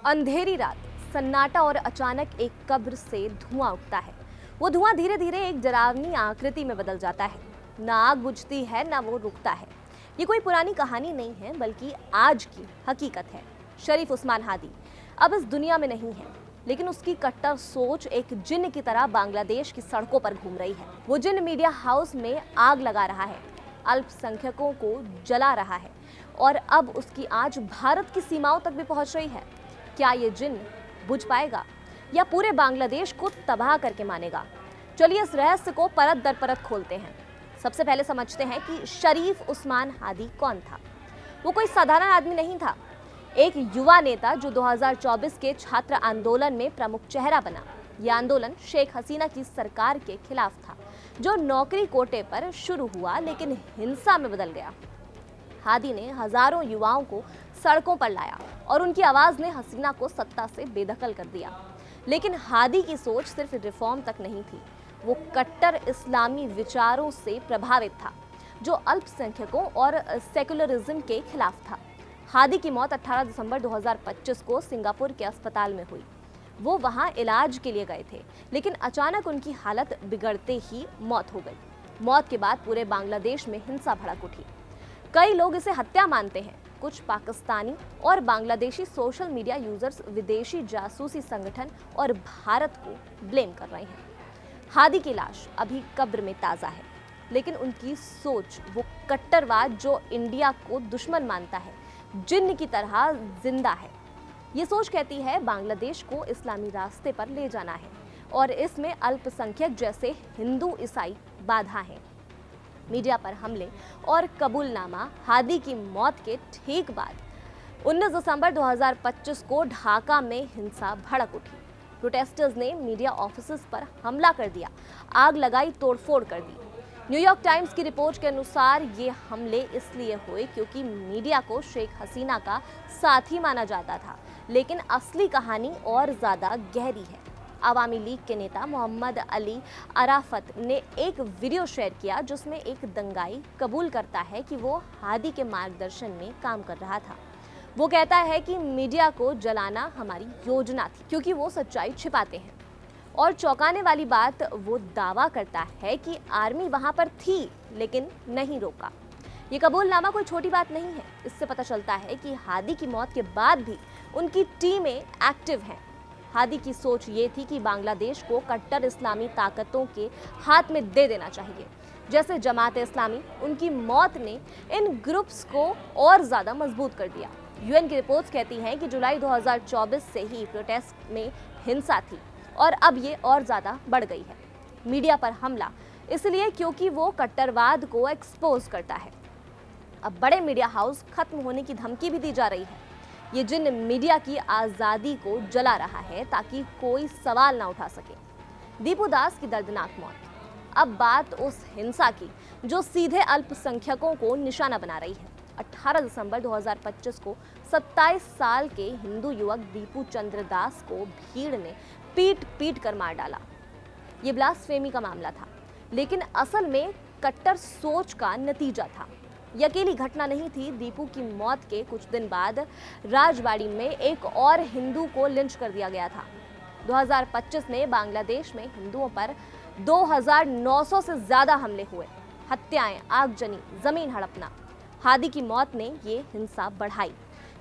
अंधेरी रात, सन्नाटा और अचानक एक कब्र से धुआं उठता है। वो धुआं धीरे धीरे एक डरावनी आकृति में बदल जाता है। ना आग बुझती है, ना वो रुकता है। ये कोई पुरानी कहानी नहीं है, बल्कि आज की हकीकत है। शरीफ उस्मान हादी अब इस दुनिया में नहीं है, लेकिन उसकी कट्टर सोच एक जिन्न की तरह बांग्लादेश की सड़कों पर घूम रही है। वो जिन्न मीडिया हाउस में आग लगा रहा है, अल्पसंख्यकों को जला रहा है, और अब उसकी आंच भारत की सीमाओं तक भी पहुंच रही है। क्या ये जिन्न बुझ पाएगा या पूरे बांग्लादेश को तबाह करके मानेगा? चलिए इस रहस्य को परत दर परत खोलते हैं। सबसे पहले समझते हैं कि शरीफ उस्मान हादी कौन था। वो कोई साधारण आदमी नहीं था, एक युवा नेता जो 2024 के छात्र आंदोलन में प्रमुख चेहरा बना। यह आंदोलन शेख हसीना की सरकार के खिलाफ था, जो नौकरी कोटे पर शुरू हुआ लेकिन हिंसा में बदल गया। हादी ने हजारों युवाओं को सड़कों पर लाया और उनकी आवाज ने हसीना को सत्ता से बेदखल कर दिया। लेकिन हादी की सोच सिर्फ रिफॉर्म तक नहीं थी, वो कट्टर इस्लामी विचारों से प्रभावित था, जो अल्पसंख्यकों और सेकुलरिज्म के खिलाफ था। हादी की मौत 18 दिसंबर 2025 को सिंगापुर के अस्पताल में हुई। वो वहां इलाज के लिए गए थे, लेकिन अचानक उनकी हालत बिगड़ते ही मौत हो गई। मौत के बाद पूरे बांग्लादेश में हिंसा भड़क उठी। कई लोग इसे हत्या मानते हैं। कुछ पाकिस्तानी और बांग्लादेशी सोशल मीडिया यूजर्स विदेशी जासूसी संगठन और भारत को ब्लेम कर रहे हैं। हादी की लाश अभी कब्र में ताज़ा है, लेकिन उनकी सोच, वो कट्टरवाद जो इंडिया को दुश्मन मानता है, जिन्न की तरह जिंदा है। ये सोच कहती है बांग्लादेश को इस्लामी रास्ते पर ले जाना है, और इसमें अल्पसंख्यक जैसे हिंदू ईसाई बाधा हैं। मीडिया पर हमले और कबूलनामा। हादी की मौत के ठीक बाद 19 दिसंबर 2025 को ढाका में हिंसा भड़क उठी। प्रोटेस्टर्स ने मीडिया ऑफिसेज पर हमला कर दिया, आग लगाई, तोड़फोड़ कर दी। न्यूयॉर्क टाइम्स की रिपोर्ट के अनुसार ये हमले इसलिए हुए क्योंकि मीडिया को शेख हसीना का साथी माना जाता था, लेकिन असली कहानी और ज़्यादा गहरी है। अवामी लीग के नेता मोहम्मद अली अराफत ने एक वीडियो शेयर किया, जिसमें एक दंगाई कबूल करता है कि वो हादी के मार्गदर्शन में काम कर रहा था। वो कहता है कि मीडिया को जलाना हमारी योजना थी, क्योंकि वो सच्चाई छिपाते हैं। और चौंकाने वाली बात, वो दावा करता है कि आर्मी वहां पर थी लेकिन नहीं रोका। ये कबूलनामा कोई छोटी बात नहीं है। इससे पता चलता है कि हादी की मौत के बाद भी उनकी टीमें एक्टिव हैं। हादी की सोच ये थी कि बांग्लादेश को कट्टर इस्लामी ताकतों के हाथ में दे देना चाहिए, जैसे जमात इस्लामी। उनकी मौत ने इन ग्रुप्स को और ज़्यादा मजबूत कर दिया। यूएन की रिपोर्ट्स कहती हैं कि जुलाई 2024 से ही प्रोटेस्ट में हिंसा थी, और अब ये और ज़्यादा बढ़ गई है। मीडिया पर हमला इसलिए क्योंकि वो कट्टरवाद को एक्सपोज करता है। अब बड़े मीडिया हाउस खत्म होने की धमकी भी दी जा रही है। ये जिन्न मीडिया की आज़ादी को जला रहा है ताकि कोई सवाल ना उठा सके। दीपू दास की दर्दनाक मौत। अब बात उस हिंसा की जो सीधे अल्पसंख्यकों को निशाना बना रही है। 18 दिसंबर 2025 को 27 साल के हिंदू युवक दीपू चंद्र दास को भीड़ ने पीट पीट कर मार डाला। ये ब्लास्फेमी का मामला था, लेकिन असल में कट्टर सोच का नतीजा था। ये अकेली घटना नहीं थी। दीपू की मौत के कुछ दिन बाद राजबाड़ी में एक और हिंदू को लिंच कर दिया गया था। 2025 में बांग्लादेश में हिंदुओं पर 2900 से ज्यादा हमले हुए, हत्याएं, आगजनी, जमीन हड़पना। हादी की मौत ने ये हिंसा बढ़ाई,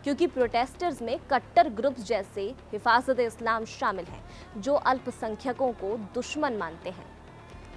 क्योंकि प्रोटेस्टर्स में कट्टर ग्रुप्स जैसे हिफाजत इस्लाम शामिल हैं, जो अल्पसंख्यकों को दुश्मन मानते हैं।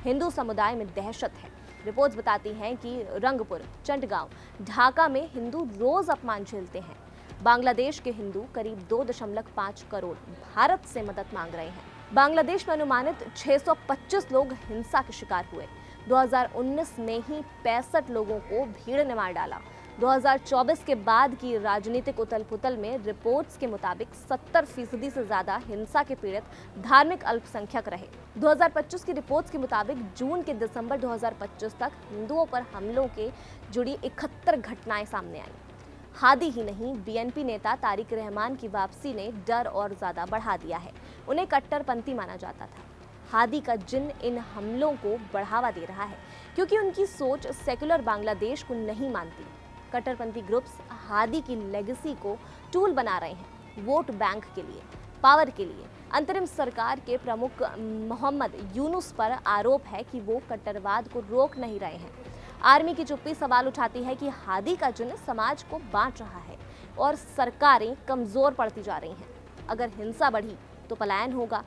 हिंदू समुदाय में दहशत है। रिपोर्ट्स बताती हैं कि रंगपुर, चंडगांव, ढाका में हिंदू रोज अपमान झेलते हैं। बांग्लादेश के हिंदू करीब 2.5 करोड़ भारत से मदद मांग रहे हैं। बांग्लादेश में अनुमानित 625 लोग हिंसा के शिकार हुए। 2019 में ही 65 लोगों को भीड़ ने मार डाला। 2024 के बाद की राजनीतिक उथल-पुथल में रिपोर्ट्स के मुताबिक 70% से ज्यादा हिंसा के पीड़ित धार्मिक अल्पसंख्यक रहे। 2025 की रिपोर्ट्स के मुताबिक जून के दिसंबर 2025 तक हिंदुओं पर हमलों के जुड़ी 71 घटनाएं सामने आईं। हादी ही नहीं, बीएनपी नेता तारिक रहमान की वापसी ने डर और ज्यादा बढ़ा दिया है। उन्हें कट्टरपंथी माना जाता था। हादी का जिन्न इन हमलों को बढ़ावा दे रहा है, क्योंकि उनकी सोच सेकुलर बांग्लादेश को नहीं मानती। कट्टरपंथी ग्रुप्स हादी की लेगेसी को टूल बना रहे हैं। वोट बैंक के लिए, पावर के लिए। अंतरिम सरकार के प्रमुख मोहम्मद यूनुस पर आरोप है कि वो कट्टरवाद को रोक नहीं रहे हैं। आर्मी की चुप्पी सवाल उठाती है कि हादी का चिन्ह समाज को बांट रहा है और सरकारें कमजोर पड़ती जा रही हैं। अगर हिंसा बढ़ी तो पलायन होगा,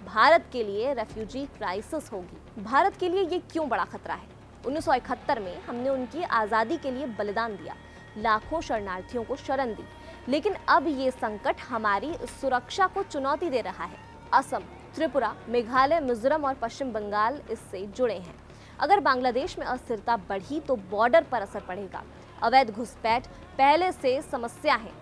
भारत के लिए रेफ्यूजी क्राइसिस होगी। भारत के लिए ये क्यों बड़ा खतरा है? 1971 में हमने उनकी आज़ादी के लिए बलिदान दिया, लाखों शरणार्थियों को शरण दी, लेकिन अब ये संकट हमारी सुरक्षा को चुनौती दे रहा है। असम, त्रिपुरा, मेघालय, मिजोरम और पश्चिम बंगाल इससे जुड़े हैं। अगर बांग्लादेश में अस्थिरता बढ़ी तो बॉर्डर पर असर पड़ेगा। अवैध घुसपैठ पहले से समस्या है।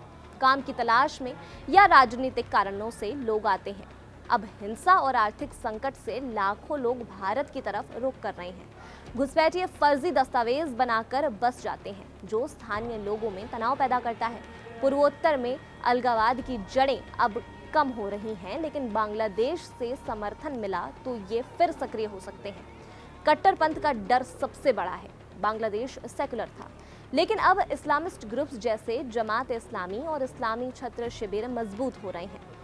काम की तलाश में या राजनीतिक कारणों से लोग आते हैं। अब हिंसा और आर्थिक संकट से लाखों लोग भारत की तरफ रुख कर रहे हैं। घुसपैठिए फर्जी दस्तावेज बनाकर बस जाते हैं, जो स्थानीय लोगों में तनाव पैदा करता है। पूर्वोत्तर में अलगाववाद की जड़ें अब कम हो रही हैं, लेकिन बांग्लादेश से समर्थन मिला तो ये फिर सक्रिय हो सकते हैं। कट्टरपंथ का डर सबसे बड़ा है। बांग्लादेश सेकुलर था, लेकिन अब इस्लामिस्ट ग्रुप्स जैसे जमात इस्लामी और इस्लामी छत्र शिविर मजबूत हो रहे हैं।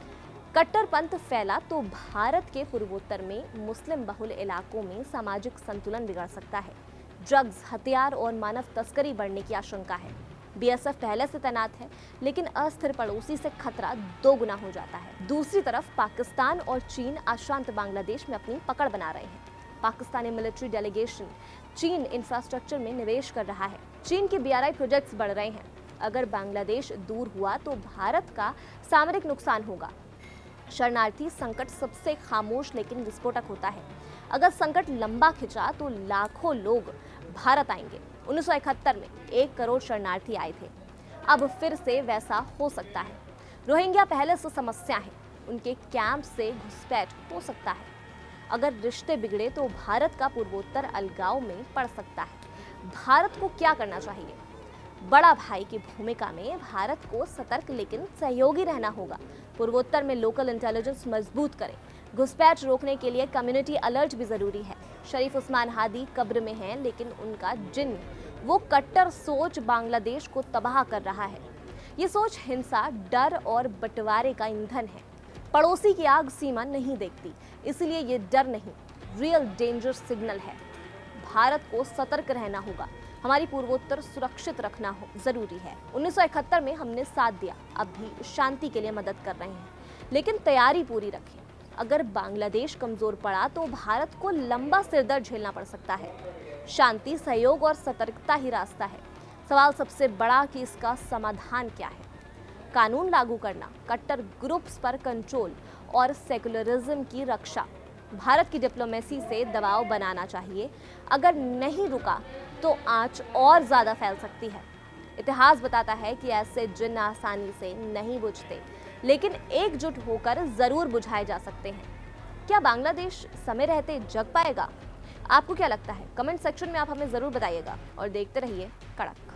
कट्टरपंथ फैला तो भारत के पूर्वोत्तर में मुस्लिम बहुल इलाकों में सामाजिक संतुलन बिगड़ सकता है। ड्रग्स, हथियार और मानव तस्करी बढ़ने की आशंका है। बीएसएफ पहले से तैनात है, लेकिन अस्थिर पड़ोसी से खतरा दोगुना हो जाता है। दूसरी तरफ पाकिस्तान और चीन अशांत बांग्लादेश में अपनी पकड़ बना रहे हैं। पाकिस्तानी मिलिट्री डेलीगेशन चीन इंफ्रास्ट्रक्चर में निवेश कर रहा है। चीन के बीआरआई प्रोजेक्ट्स बढ़ रहे हैं। अगर बांग्लादेश दूर हुआ तो भारत का सामरिक नुकसान होगा। शरणार्थी संकट सबसे खामोश लेकिन विस्फोटक होता है। अगर संकट लंबा खिंचा तो लाखों लोग भारत आएंगे। 1971 में 1 करोड़ शरणार्थी आए थे। अब फिर से वैसा हो सकता है। रोहिंग्या पहले से समस्या है, उनके कैंप से घुसपैठ हो सकता है। अगर रिश्ते बिगड़े तो भारत का पूर्वोत्तर अलगाव में पड़ सकता है। भारत को क्या करना चाहिए? बड़ा भाई की भूमिका में भारत को सतर्क लेकिन सहयोगी रहना होगा। पूर्वोत्तर में लोकल इंटेलिजेंस मजबूत करें। घुसपैठ रोकने के लिए कम्युनिटी अलर्ट भी जरूरी है। शरीफ उस्मान हादी कब्र में हैं, लेकिन उनका जिन्न, वो कट्टर सोच बांग्लादेश को तबाह कर रहा है। ये सोच हिंसा, डर और बंटवारे का ईंधन है। पड़ोसी की आग सीमा नहीं देखती, इसलिए ये डर नहीं, रियल डेंजर सिग्नल है। भारत को सतर्क रहना होगा। हमारी पूर्वोत्तर सुरक्षित रखना हो जरूरी है। 1971 में हमने साथ दिया, अब भी शांति के लिए मदद कर रहे हैं, लेकिन तैयारी पूरी रखें। अगर बांग्लादेश कमजोर पड़ा तो भारत को लंबा सिरदर्द झेलना पड़ सकता है। शांति, सहयोग और सतर्कता ही रास्ता है। सवाल सबसे बड़ा कि इसका समाधान क्या है? कानून लागू करना, कट्टर ग्रुप्स पर कंट्रोल और सेकुलरिज्म की रक्षा। भारत की डिप्लोमेसी से दबाव बनाना चाहिए। अगर नहीं रुका तो आंच और ज्यादा फैल सकती है। इतिहास बताता है कि ऐसे जिन्न आसानी से नहीं बुझते, लेकिन एकजुट होकर जरूर बुझाए जा सकते हैं। क्या बांग्लादेश समय रहते जग पाएगा? आपको क्या लगता है? कमेंट सेक्शन में आप हमें जरूर बताइएगा और देखते रहिए कड़क।